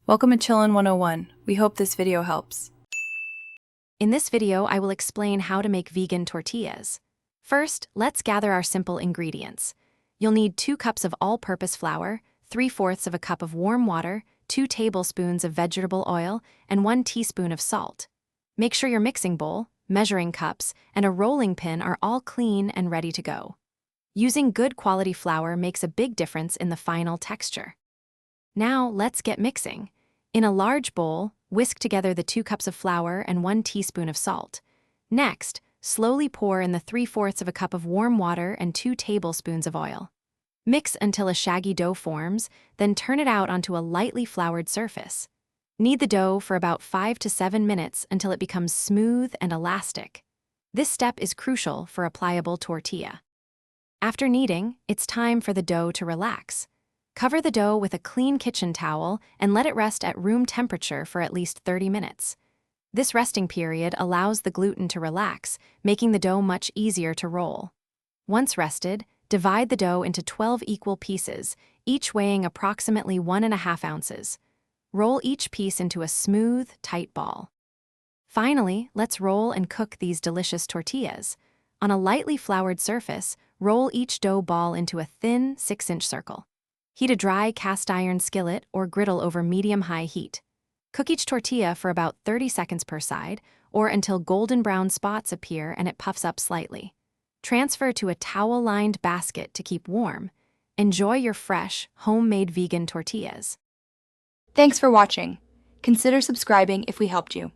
Welcome to Chillin' 101. We hope this video helps. In this video, I will explain how to make vegan tortillas. First, let's gather our simple ingredients. You'll need 2 cups of all-purpose flour, 3/4 of a cup of warm water, 2 tablespoons of vegetable oil, and 1 teaspoon of salt. Make sure your mixing bowl, measuring cups, and a rolling pin are all clean and ready to go. Using good quality flour makes a big difference in the final texture. Now, let's get mixing. In a large bowl, whisk together the 2 cups of flour and 1 teaspoon of salt. Next, slowly pour in the 3/4 of a cup of warm water and 2 tablespoons of oil. Mix until a shaggy dough forms, then turn it out onto a lightly floured surface. Knead the dough for about 5 to 7 minutes until it becomes smooth and elastic. This step is crucial for a pliable tortilla. After kneading, it's time for the dough to relax. Cover the dough with a clean kitchen towel and let it rest at room temperature for at least 30 minutes. This resting period allows the gluten to relax, making the dough much easier to roll. Once rested, divide the dough into 12 equal pieces, each weighing approximately 1½ ounces. Roll each piece into a smooth, tight ball. Finally, let's roll and cook these delicious tortillas. On a lightly floured surface, roll each dough ball into a thin 6-inch circle. Heat a dry cast iron skillet or griddle over medium-high heat. Cook each tortilla for about 30 seconds per side, or until golden brown spots appear and it puffs up slightly. Transfer to a towel-lined basket to keep warm. Enjoy your fresh, homemade vegan tortillas. Thanks for watching. Consider subscribing if we helped you.